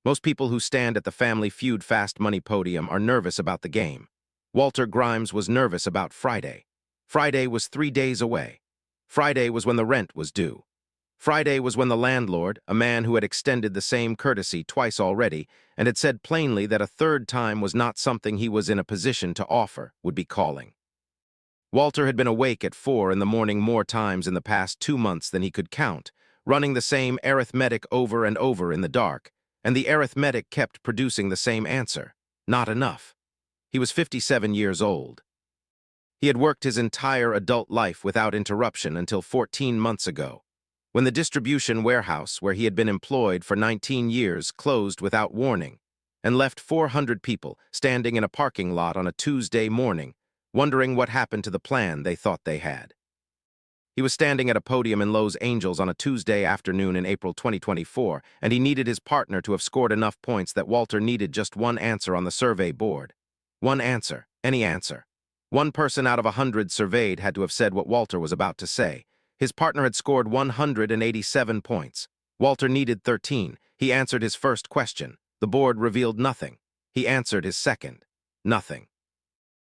Most people who stand at the Family Feud Fast Money podium are nervous about the game. Walter Grimes was nervous about Friday. Friday was 3 days away. Friday was when the rent was due. Friday was when the landlord, a man who had extended the same courtesy twice already and had said plainly that a third time was not something he was in a position to offer, would be calling. Walter had been awake at 4 in the morning more times in the past 2 months than he could count, running the same arithmetic over and over in the dark, and the arithmetic kept producing the same answer: not enough. He was 57 years old. He had worked his entire adult life without interruption until 14 months ago, when the distribution warehouse where he had been employed for 19 years closed without warning and left 400 people standing in a parking lot on a Tuesday morning, wondering what happened to the plan they thought they had. He was standing at a podium in Los Angeles on a Tuesday afternoon in April 2024, and he needed his partner to have scored enough points that Walter needed just one answer on the survey board. One answer, any answer. One person out of 100 surveyed had to have said what Walter was about to say. His partner had scored 187 points. Walter needed 13. He answered his first question. The board revealed nothing. He answered his second. Nothing.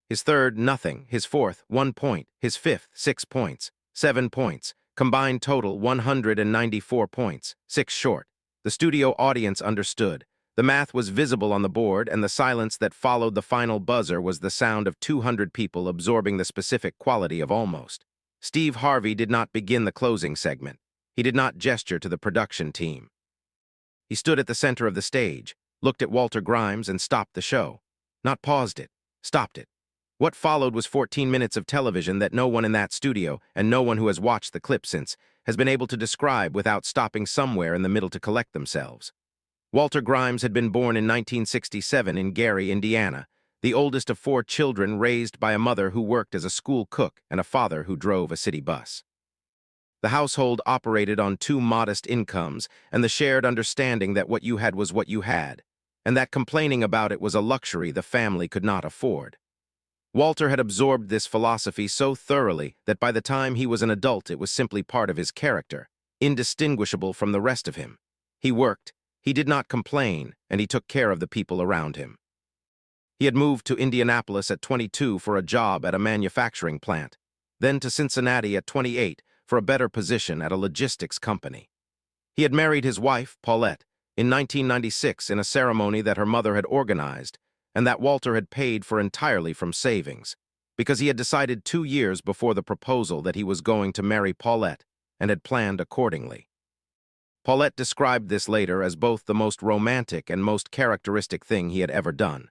His third, nothing. His fourth, 1 point. His fifth, 6 points. 7 points. Combined total, 194 points. 6 short. The studio audience understood. The math was visible on the board, and the silence that followed the final buzzer was the sound of 200 people absorbing the specific quality of almost. Steve Harvey did not begin the closing segment. He did not gesture to the production team. He stood at the center of the stage, looked at Walter Grimes, and stopped the show. Not paused it, stopped it. What followed was 14 minutes of television that no one in that studio, and no one who has watched the clip since, has been able to describe without stopping somewhere in the middle to collect themselves. Walter Grimes had been born in 1967 in Gary, Indiana, the oldest of 4 children raised by a mother who worked as a school cook and a father who drove a city bus. The household operated on 2 modest incomes and the shared understanding that what you had was what you had, and that complaining about it was a luxury the family could not afford. Walter had absorbed this philosophy so thoroughly that by the time he was an adult it was simply part of his character, indistinguishable from the rest of him. He worked, he did not complain, and he took care of the people around him. He had moved to Indianapolis at 22 for a job at a manufacturing plant, then to Cincinnati at 28 for a better position at a logistics company. He had married his wife, Paulette, in 1996 in a ceremony that her mother had organized and that Walter had paid for entirely from savings, because he had decided 2 years before the proposal that he was going to marry Paulette and had planned accordingly. Paulette described this later as both the most romantic and most characteristic thing he had ever done.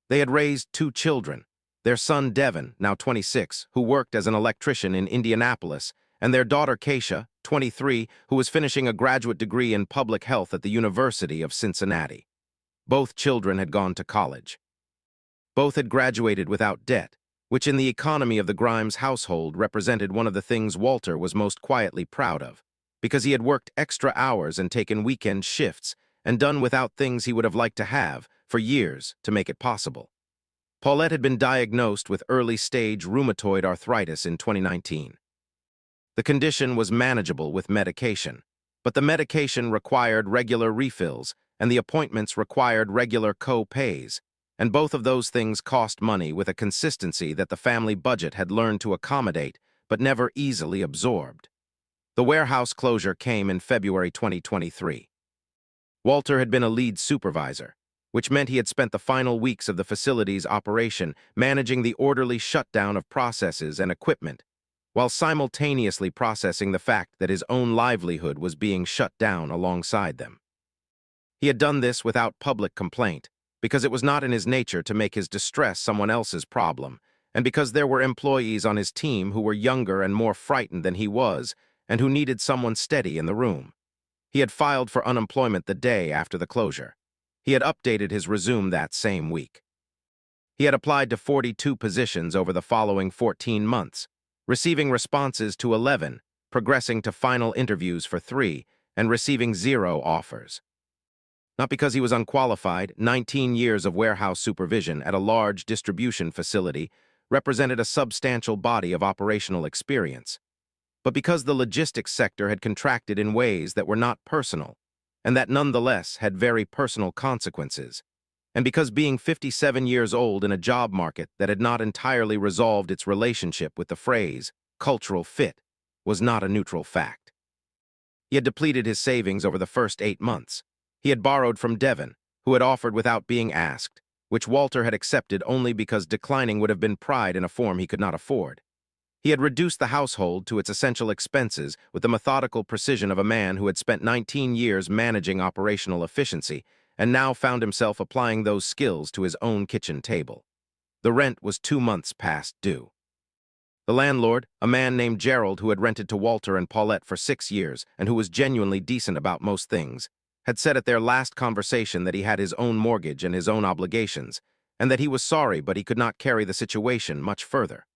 They had raised 2 children, their son Devin, now 26, who worked as an electrician in Indianapolis, and their daughter Keisha, 23, who was finishing a graduate degree in public health at the University of Cincinnati. Both children had gone to college. Both had graduated without debt, which in the economy of the Grimes household represented one of the things Walter was most quietly proud of, because he had worked extra hours and taken weekend shifts and done without things he would have liked to have for years to make it possible. Paulette had been diagnosed with early-stage rheumatoid arthritis in 2019. The condition was manageable with medication, but the medication required regular refills and the appointments required regular co-pays, and both of those things cost money with a consistency that the family budget had learned to accommodate but never easily absorbed. The warehouse closure came in February 2023. Walter had been a lead supervisor, which meant he had spent the final weeks of the facility's operation managing the orderly shutdown of processes and equipment, while simultaneously processing the fact that his own livelihood was being shut down alongside them. He had done this without public complaint, because it was not in his nature to make his distress someone else's problem, and because there were employees on his team who were younger and more frightened than he was, and who needed someone steady in the room. He had filed for unemployment the day after the closure. He had updated his resume that same week. He had applied to 42 positions over the following 14 months, receiving responses to 11, progressing to final interviews for 3, and receiving 0 offers. Not because he was unqualified, 19 years of warehouse supervision at a large distribution facility represented a substantial body of operational experience, but because the logistics sector had contracted in ways that were not personal, and that nonetheless had very personal consequences. And because being 57 years old in a job market that had not entirely resolved its relationship with the phrase cultural fit was not a neutral fact. He had depleted his savings over the first 8 months. He had borrowed from Devon, who had offered without being asked, which Walter had accepted only because declining would have been pride in a form he could not afford. He had reduced the household to its essential expenses with the methodical precision of a man who had spent 19 years managing operational efficiency and now found himself applying those skills to his own kitchen table. The rent was 2 months past due. The landlord, a man named Gerald who had rented to Walter and Paulette for 6 years and who was genuinely decent about most things, had said at their last conversation that he had his own mortgage and his own obligations, and that he was sorry but he could not carry the situation much further.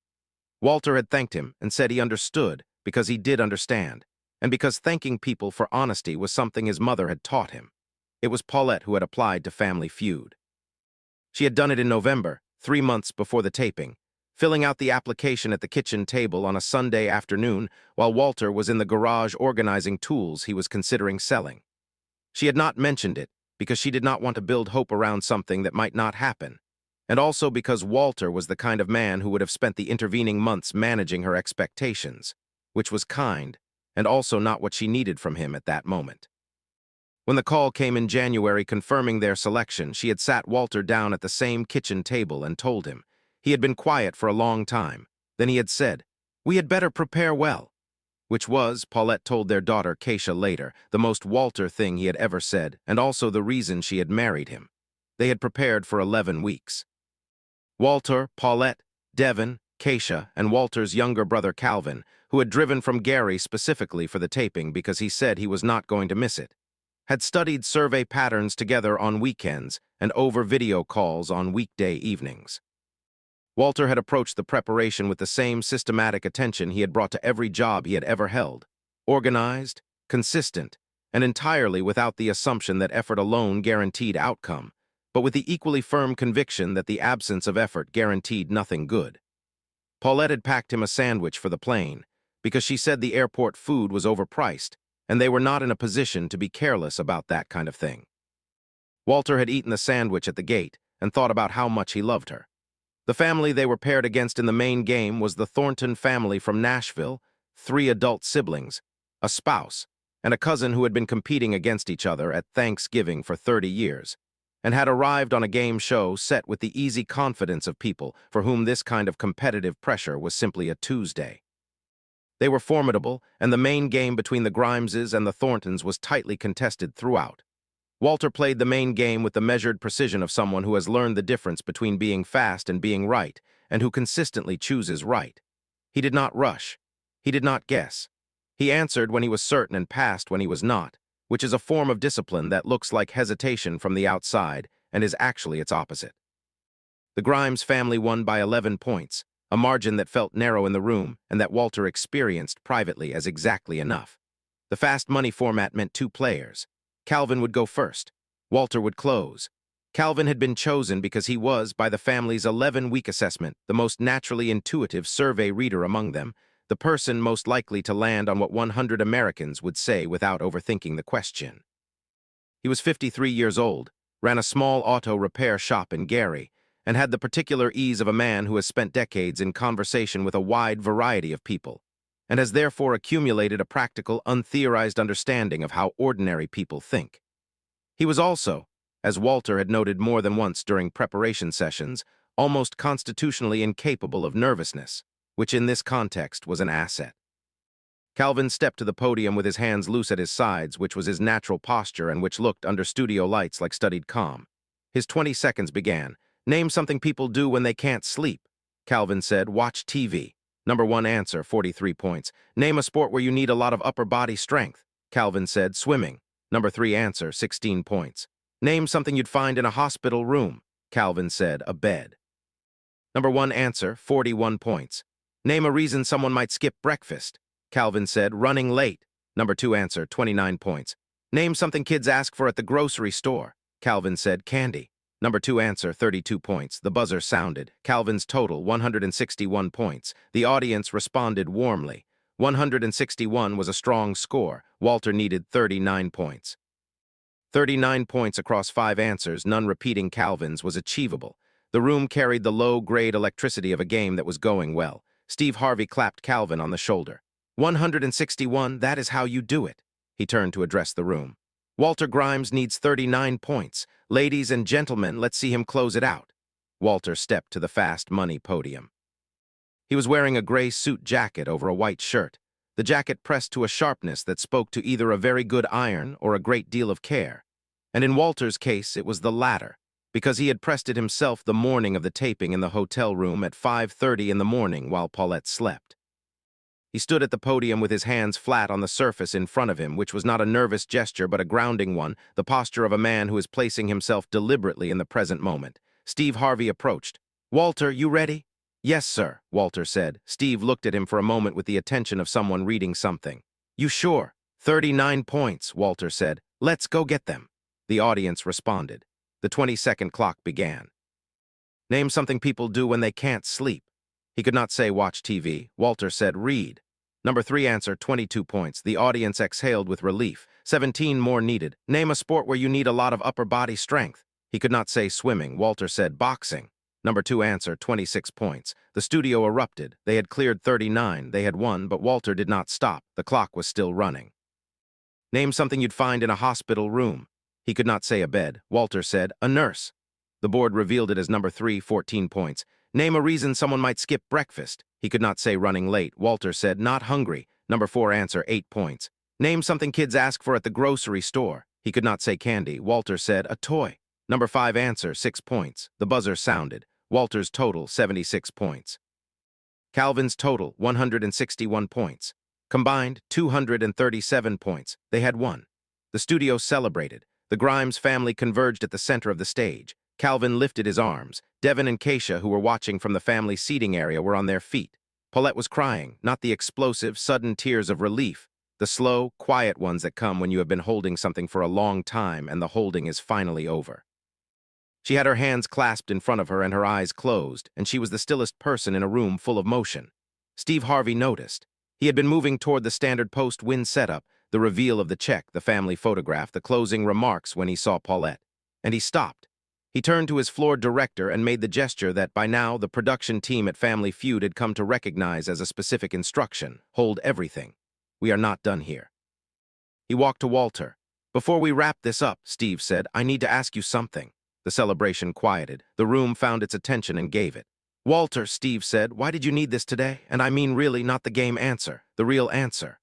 Walter had thanked him and said he understood because he did understand, and because thanking people for honesty was something his mother had taught him. It was Paulette who had applied to Family Feud. She had done it in November, 3 months before the taping, filling out the application at the kitchen table on a Sunday afternoon while Walter was in the garage organizing tools he was considering selling. She had not mentioned it because she did not want to build hope around something that might not happen, and also because Walter was the kind of man who would have spent the intervening months managing her expectations, which was kind, and also not what she needed from him at that moment. When the call came in January confirming their selection, she had sat Walter down at the same kitchen table and told him. He had been quiet for a long time. Then he had said, "We had better prepare well," which was, Paulette told their daughter Keisha later, the most Walter thing he had ever said, and also the reason she had married him. They had prepared for 11 weeks. Walter, Paulette, Devon, Keisha, and Walter's younger brother Calvin, who had driven from Gary specifically for the taping because he said he was not going to miss it, had studied survey patterns together on weekends and over video calls on weekday evenings. Walter had approached the preparation with the same systematic attention he had brought to every job he had ever held, organized, consistent, and entirely without the assumption that effort alone guaranteed outcome, but with the equally firm conviction that the absence of effort guaranteed nothing good. Paulette had packed him a sandwich for the plane because she said the airport food was overpriced, and they were not in a position to be careless about that kind of thing. Walter had eaten the sandwich at the gate and thought about how much he loved her. The family they were paired against in the main game was the Thornton family from Nashville, 3 adult siblings, a spouse, and a cousin who had been competing against each other at Thanksgiving for 30 years, and had arrived on a game show set with the easy confidence of people for whom this kind of competitive pressure was simply a Tuesday. They were formidable, and the main game between the Grimeses and the Thorntons was tightly contested throughout. Walter played the main game with the measured precision of someone who has learned the difference between being fast and being right, and who consistently chooses right. He did not rush. He did not guess. He answered when he was certain and passed when he was not, which is a form of discipline that looks like hesitation from the outside and is actually its opposite. The Grimes family won by 11 points, a margin that felt narrow in the room and that Walter experienced privately as exactly enough. The fast money format meant 2 players. Calvin would go first. Walter would close. Calvin had been chosen because he was, by the family's 11-week assessment, the most naturally intuitive survey reader among them, the person most likely to land on what 100 Americans would say without overthinking the question. He was 53 years old, ran a small auto repair shop in Gary, and had the particular ease of a man who has spent decades in conversation with a wide variety of people, and has therefore accumulated a practical, untheorized understanding of how ordinary people think. He was also, as Walter had noted more than once during preparation sessions, almost constitutionally incapable of nervousness, which in this context was an asset. Calvin stepped to the podium with his hands loose at his sides, which was his natural posture and which looked under studio lights like studied calm. His 20 seconds began. "Name something people do when they can't sleep." Calvin said, "Watch TV." Number 1 answer, 43 points. "Name a sport where you need a lot of upper body strength." Calvin said, "Swimming." Number 3 answer, 16 points. "Name something you'd find in a hospital room." Calvin said, "A bed." Number 1 answer, 41 points. "Name a reason someone might skip breakfast." Calvin said, "Running late." Number 2 answer, 29 points. "Name something kids ask for at the grocery store." Calvin said, "Candy." Number 2 answer, 32 points. The buzzer sounded. Calvin's total, 161 points. The audience responded warmly. 161 was a strong score. Walter needed 39 points. 39 points across 5 answers, none repeating Calvin's, was achievable. The room carried the low-grade electricity of a game that was going well. Steve Harvey clapped Calvin on the shoulder. 161, that is how you do it. He turned to address the room. Walter Grimes needs 39 points. Ladies and gentlemen, let's see him close it out. Walter stepped to the fast money podium. He was wearing a gray suit jacket over a white shirt. The jacket pressed to a sharpness that spoke to either a very good iron or a great deal of care. And in Walter's case, it was the latter, because he had pressed it himself the morning of the taping in the hotel room at 5:30 in the morning while Paulette slept. He stood at the podium with his hands flat on the surface in front of him, which was not a nervous gesture but a grounding one, the posture of a man who is placing himself deliberately in the present moment. Steve Harvey approached. "Walter, you ready?" "Yes, sir," Walter said. Steve looked at him for a moment with the attention of someone reading something. "You sure?" 39 points, Walter said. "Let's go get them." The audience responded. The 20-second clock began. "Name something people do when they can't sleep." He could not say watch TV. Walter said read. Number 3 answer, 22 points. The audience exhaled with relief. 17 more needed. Name a sport where you need a lot of upper body strength. He could not say swimming. Walter said boxing. Number 2 answer, 26 points. The studio erupted. They had cleared 39. They had won, but Walter did not stop. The clock was still running. Name something you'd find in a hospital room. He could not say a bed. Walter said, a nurse. The board revealed it as number 3, 14 points. Name a reason someone might skip breakfast. He could not say running late. Walter said, not hungry. Number 4 answer, 8 points. Name something kids ask for at the grocery store. He could not say candy. Walter said, a toy. Number 5 answer, 6 points. The buzzer sounded. Walter's total, 76 points. Calvin's total, 161 points. Combined, 237 points. They had won. The studio celebrated. The Grimes family converged at the center of the stage. Calvin lifted his arms. Devin and Keisha, who were watching from the family seating area, were on their feet. Paulette was crying, not the explosive, sudden tears of relief, the slow, quiet ones that come when you have been holding something for a long time and the holding is finally over. She had her hands clasped in front of her and her eyes closed, and she was the stillest person in a room full of motion. Steve Harvey noticed. He had been moving toward the standard post-win setup, the reveal of the check, the family photograph, the closing remarks when he saw Paulette. And he stopped. He turned to his floor director and made the gesture that by now the production team at Family Feud had come to recognize as a specific instruction: hold everything. We are not done here. He walked to Walter. Before we wrap this up, Steve said, I need to ask you something. The celebration quieted. The room found its attention and gave it. Walter, Steve said, why did you need this today? And I mean really not the game answer, the real answer.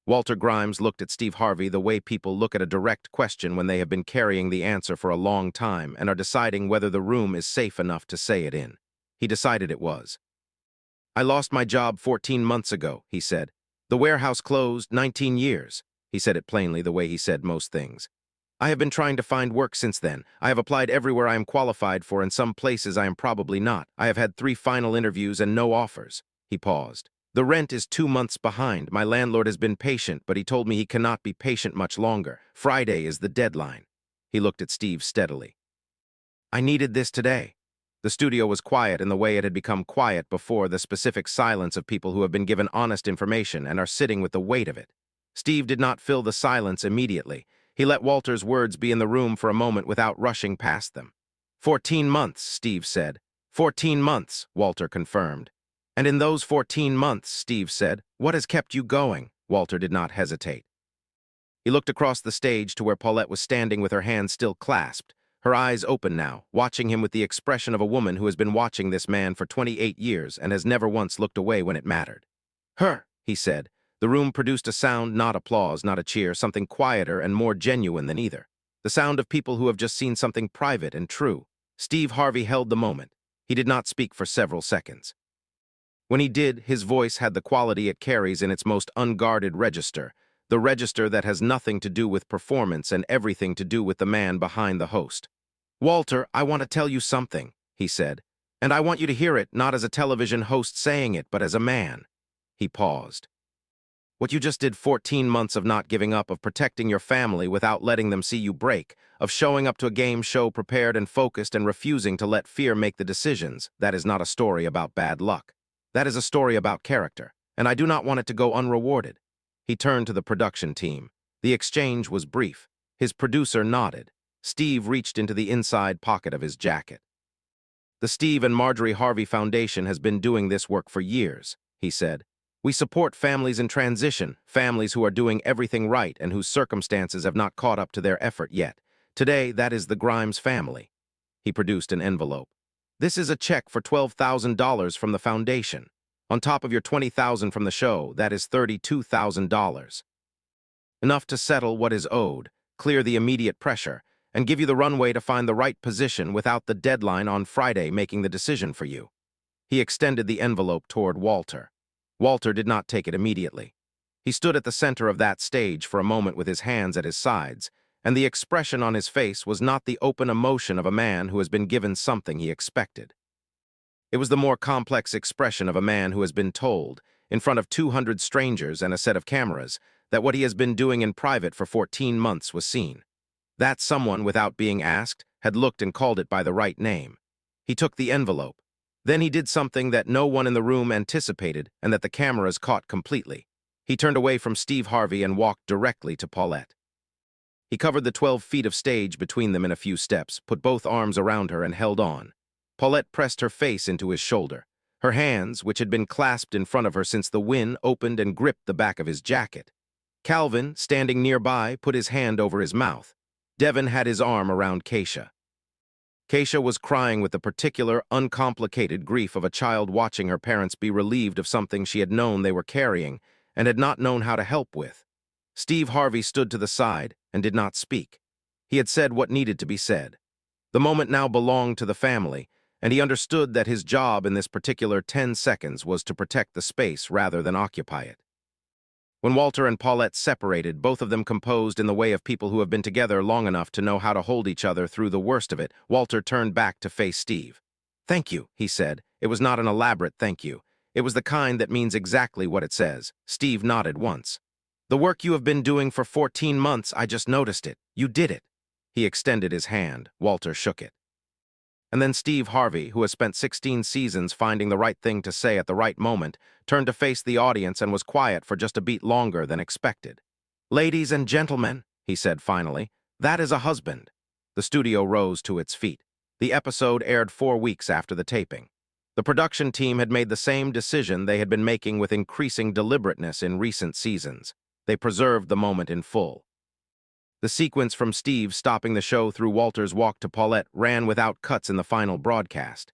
Walter Grimes looked at Steve Harvey the way people look at a direct question when they have been carrying the answer for a long time and are deciding whether the room is safe enough to say it in. He decided it was. I lost my job 14 months ago, he said. The warehouse closed 19 years. He said it plainly the way he said most things. I have been trying to find work since then. I have applied everywhere I am qualified for, and some places I am probably not. I have had 3 final interviews and no offers. He paused. The rent is 2 months behind. My landlord has been patient, but he told me he cannot be patient much longer. Friday is the deadline. He looked at Steve steadily. I needed this today. The studio was quiet in the way it had become quiet before, the specific silence of people who have been given honest information and are sitting with the weight of it. Steve did not fill the silence immediately. He let Walter's words be in the room for a moment without rushing past them. 14 months, Steve said. 14 months, Walter confirmed. And in those 14 months, Steve said, what has kept you going? Walter did not hesitate. He looked across the stage to where Paulette was standing with her hands still clasped, her eyes open now, watching him with the expression of a woman who has been watching this man for 28 years and has never once looked away when it mattered. Her, he said. The room produced a sound, not applause, not a cheer, something quieter and more genuine than either. The sound of people who have just seen something private and true. Steve Harvey held the moment. He did not speak for several seconds. When he did, his voice had the quality it carries in its most unguarded register, the register that has nothing to do with performance and everything to do with the man behind the host. Walter, I want to tell you something, he said, and I want you to hear it not as a television host saying it, but as a man. He paused. What you just did, 14 months of not giving up, of protecting your family without letting them see you break, of showing up to a game show prepared and focused and refusing to let fear make the decisions, that is not a story about bad luck. That is a story about character, and I do not want it to go unrewarded. He turned to the production team. The exchange was brief. His producer nodded. Steve reached into the inside pocket of his jacket. The Steve and Marjorie Harvey Foundation has been doing this work for years, he said. We support families in transition, families who are doing everything right and whose circumstances have not caught up to their effort yet. Today, that is the Grimes family. He produced an envelope. This is a check for $12,000 from the foundation. On top of your $20,000 from the show, that is $32,000. Enough to settle what is owed, clear the immediate pressure, and give you the runway to find the right position without the deadline on Friday making the decision for you. He extended the envelope toward Walter. Walter did not take it immediately. He stood at the center of that stage for a moment with his hands at his sides, and the expression on his face was not the open emotion of a man who has been given something he expected. It was the more complex expression of a man who has been told, in front of 200 strangers and a set of cameras, that what he has been doing in private for 14 months was seen. That someone, without being asked, had looked and called it by the right name. He took the envelope. Then he did something that no one in the room anticipated and that the cameras caught completely. He turned away from Steve Harvey and walked directly to Paulette. He covered the 12 feet of stage between them in a few steps, put both arms around her and held on. Paulette pressed her face into his shoulder. Her hands, which had been clasped in front of her since the wind, opened and gripped the back of his jacket. Calvin, standing nearby, put his hand over his mouth. Devin had his arm around Keisha. Keisha was crying with the particular, uncomplicated grief of a child watching her parents be relieved of something she had known they were carrying and had not known how to help with. Steve Harvey stood to the side and did not speak. He had said what needed to be said. The moment now belonged to the family, and he understood that his job in this particular 10 seconds was to protect the space rather than occupy it. When Walter and Paulette separated, both of them composed in the way of people who have been together long enough to know how to hold each other through the worst of it, Walter turned back to face Steve. "Thank you," he said. It was not an elaborate thank you. It was the kind that means exactly what it says. Steve nodded once. "The work you have been doing for 14 months, I just noticed it. You did it." He extended his hand. Walter shook it. And then Steve Harvey, who has spent 16 seasons finding the right thing to say at the right moment, turned to face the audience and was quiet for just a beat longer than expected. "Ladies and gentlemen," he said finally, "that is a husband." The studio rose to its feet. The episode aired 4 weeks after the taping. The production team had made the same decision they had been making with increasing deliberateness in recent seasons. They preserved the moment in full. The sequence from Steve stopping the show through Walter's walk to Paulette ran without cuts in the final broadcast.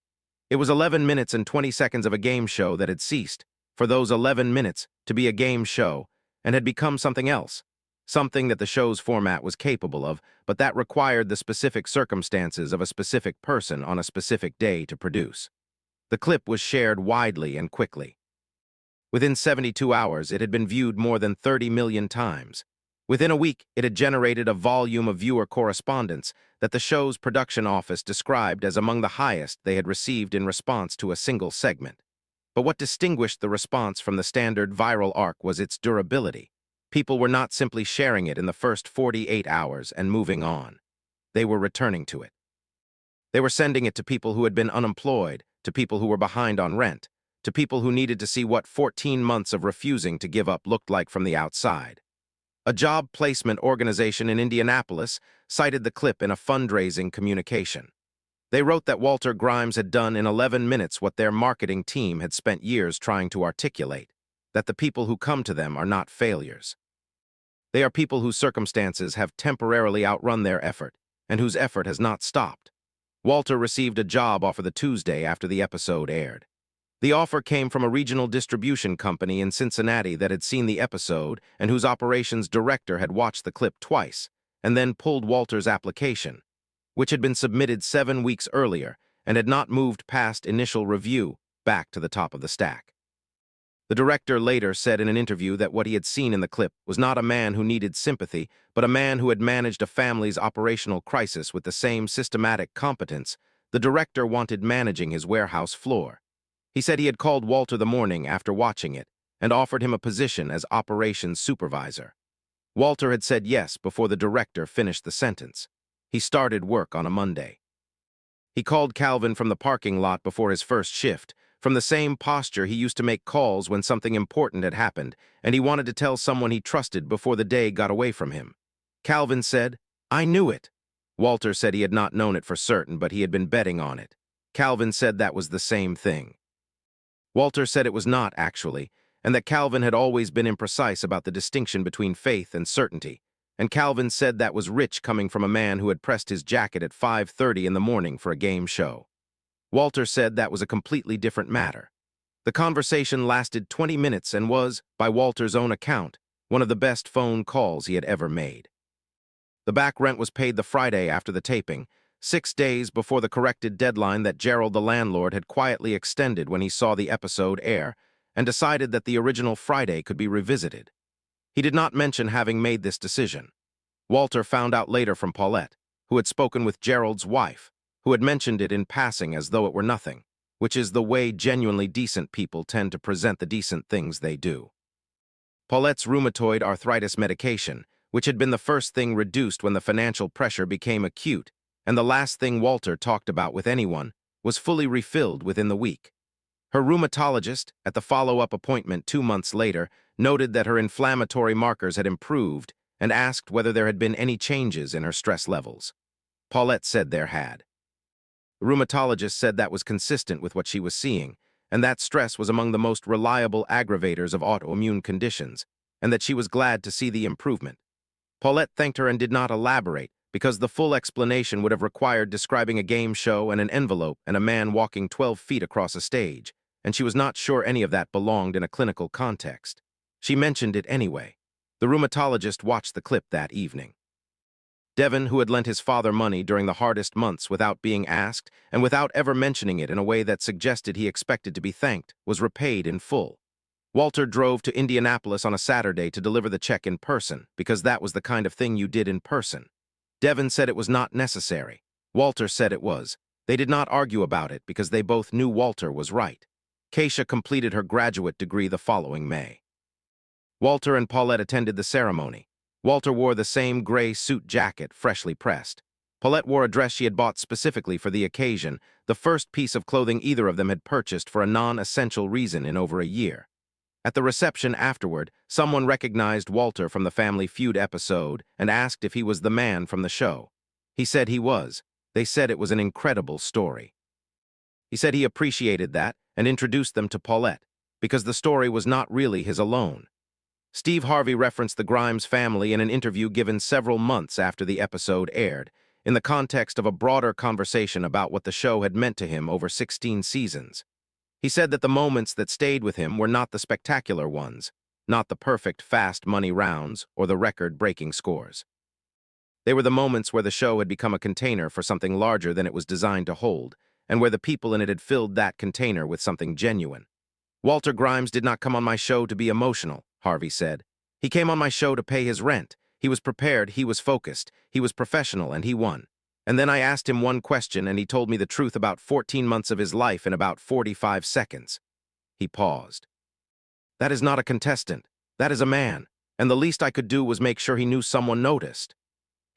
It was 11 minutes and 20 seconds of a game show that had ceased, for those 11 minutes, to be a game show, and had become something else, something that the show's format was capable of, but that required the specific circumstances of a specific person on a specific day to produce. The clip was shared widely and quickly. Within 72 hours, it had been viewed more than 30 million times. Within a week, it had generated a volume of viewer correspondence that the show's production office described as among the highest they had received in response to a single segment. But what distinguished the response from the standard viral arc was its durability. People were not simply sharing it in the first 48 hours and moving on. They were returning to it. They were sending it to people who had been unemployed, to people who were behind on rent, to people who needed to see what 14 months of refusing to give up looked like from the outside. A job placement organization in Indianapolis cited the clip in a fundraising communication. They wrote that Walter Grimes had done in 11 minutes what their marketing team had spent years trying to articulate, that the people who come to them are not failures. They are people whose circumstances have temporarily outrun their effort, and whose effort has not stopped. Walter received a job offer the Tuesday after the episode aired. The offer came from a regional distribution company in Cincinnati that had seen the episode and whose operations director had watched the clip twice, and then pulled Walter's application, which had been submitted 7 weeks earlier and had not moved past initial review, back to the top of the stack. The director later said in an interview that what he had seen in the clip was not a man who needed sympathy, but a man who had managed a family's operational crisis with the same systematic competence. The director wanted managing his warehouse floor. He said he had called Walter the morning after watching it and offered him a position as operations supervisor. Walter had said yes before the director finished the sentence. He started work on a Monday. He called Calvin from the parking lot before his first shift, from the same posture he used to make calls when something important had happened, and he wanted to tell someone he trusted before the day got away from him. Calvin said, I knew it. Walter said he had not known it for certain, but he had been betting on it. Calvin said that was the same thing. Walter said it was not, actually, and that Calvin had always been imprecise about the distinction between faith and certainty, and Calvin said that was rich coming from a man who had pressed his jacket at 5:30 in the morning for a game show. Walter said that was a completely different matter. The conversation lasted 20 minutes and was, by Walter's own account, one of the best phone calls he had ever made. The back rent was paid the Friday after the taping, 6 days before the corrected deadline that Gerald the landlord had quietly extended when he saw the episode air, and decided that the original Friday could be revisited. He did not mention having made this decision. Walter found out later from Paulette, who had spoken with Gerald's wife, who had mentioned it in passing as though it were nothing, which is the way genuinely decent people tend to present the decent things they do. Paulette's rheumatoid arthritis medication, which had been the first thing reduced when the financial pressure became acute, and the last thing Walter talked about with anyone, was fully refilled within the week. Her rheumatologist, at the follow-up appointment 2 months later, noted that her inflammatory markers had improved and asked whether there had been any changes in her stress levels. Paulette said there had. The rheumatologist said that was consistent with what she was seeing, and that stress was among the most reliable aggravators of autoimmune conditions, and that she was glad to see the improvement. Paulette thanked her and did not elaborate, because the full explanation would have required describing a game show and an envelope and a man walking 12 feet across a stage, and she was not sure any of that belonged in a clinical context. She mentioned it anyway. The rheumatologist watched the clip that evening. Devon, who had lent his father money during the hardest months without being asked and without ever mentioning it in a way that suggested he expected to be thanked, was repaid in full. Walter drove to Indianapolis on a Saturday to deliver the check in person, because that was the kind of thing you did in person. Devon said it was not necessary. Walter said it was. They did not argue about it because they both knew Walter was right. Keisha completed her graduate degree the following May. Walter and Paulette attended the ceremony. Walter wore the same gray suit jacket, freshly pressed. Paulette wore a dress she had bought specifically for the occasion, the first piece of clothing either of them had purchased for a non-essential reason in over a year. At the reception afterward, someone recognized Walter from the Family Feud episode and asked if he was the man from the show. He said he was. They said it was an incredible story. He said he appreciated that and introduced them to Paulette, because the story was not really his alone. Steve Harvey referenced the Grimes family in an interview given several months after the episode aired, in the context of a broader conversation about what the show had meant to him over 16 seasons. He said that the moments that stayed with him were not the spectacular ones, not the perfect fast money rounds or the record-breaking scores. They were the moments where the show had become a container for something larger than it was designed to hold, and where the people in it had filled that container with something genuine. Walter Grimes did not come on my show to be emotional, Harvey said. He came on my show to pay his rent. He was prepared, he was focused, he was professional, and he won. And then I asked him one question, and he told me the truth about 14 months of his life in about 45 seconds. He paused. That is not a contestant. That is a man, and the least I could do was make sure he knew someone noticed.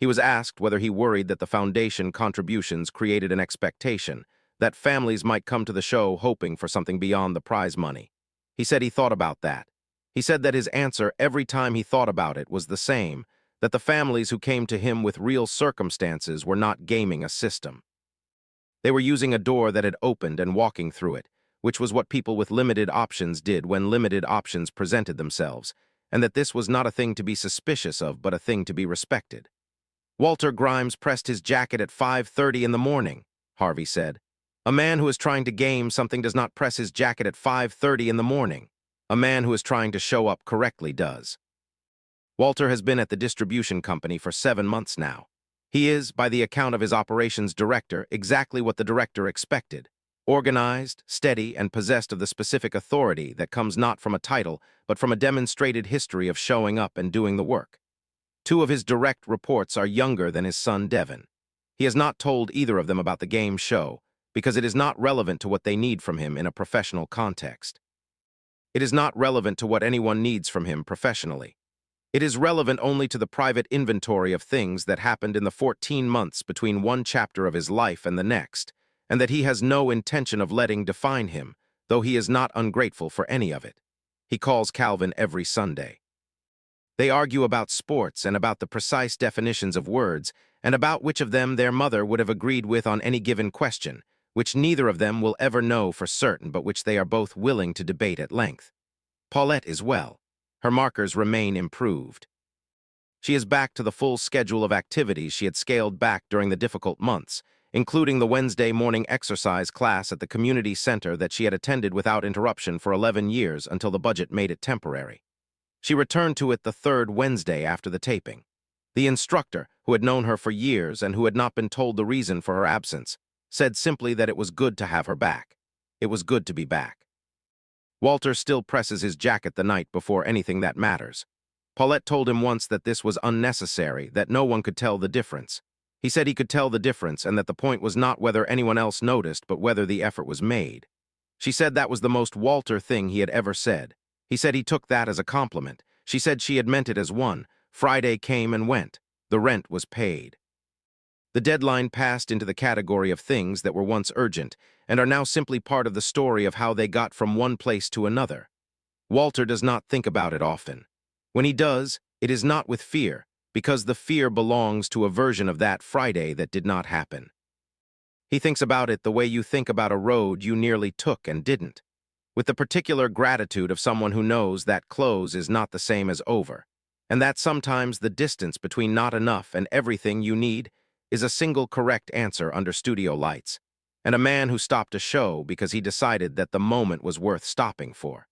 He was asked whether he worried that the foundation contributions created an expectation that families might come to the show hoping for something beyond the prize money. He said he thought about that. He said that his answer every time he thought about it was the same, that the families who came to him with real circumstances were not gaming a system. They were using a door that had opened and walking through it, which was what people with limited options did when limited options presented themselves, and that this was not a thing to be suspicious of but a thing to be respected. Walter Grimes pressed his jacket at 5:30 in the morning, Harvey said. A man who is trying to game something does not press his jacket at 5:30 in the morning. A man who is trying to show up correctly does. Walter has been at the distribution company for 7 months now. He is, by the account of his operations director, exactly what the director expected. Organized, steady, and possessed of the specific authority that comes not from a title, but from a demonstrated history of showing up and doing the work. 2 of his direct reports are younger than his son Devon. He has not told either of them about the game show, because it is not relevant to what they need from him in a professional context. It is not relevant to what anyone needs from him professionally. It is relevant only to the private inventory of things that happened in the 14 months between one chapter of his life and the next, and that he has no intention of letting define him, though he is not ungrateful for any of it. He calls Calvin every Sunday. They argue about sports and about the precise definitions of words, and about which of them their mother would have agreed with on any given question, which neither of them will ever know for certain, but which they are both willing to debate at length. Paulette is well. Her markers remain improved. She is back to the full schedule of activities she had scaled back during the difficult months, including the Wednesday morning exercise class at the community center that she had attended without interruption for 11 years until the budget made it temporary. She returned to it the third Wednesday after the taping. The instructor, who had known her for years and who had not been told the reason for her absence, said simply that it was good to have her back. It was good to be back. Walter still presses his jacket the night before anything that matters. Paulette told him once that this was unnecessary, that no one could tell the difference. He said he could tell the difference and that the point was not whether anyone else noticed, but whether the effort was made. She said that was the most Walter thing he had ever said. He said he took that as a compliment. She said she had meant it as one. Friday came and went. The rent was paid. The deadline passed into the category of things that were once urgent and are now simply part of the story of how they got from one place to another. Walter does not think about it often. When he does, it is not with fear, because the fear belongs to a version of that Friday that did not happen. He thinks about it the way you think about a road you nearly took and didn't, with the particular gratitude of someone who knows that close is not the same as over, and that sometimes the distance between not enough and everything you need is a single correct answer under studio lights, and a man who stopped a show because he decided that the moment was worth stopping for.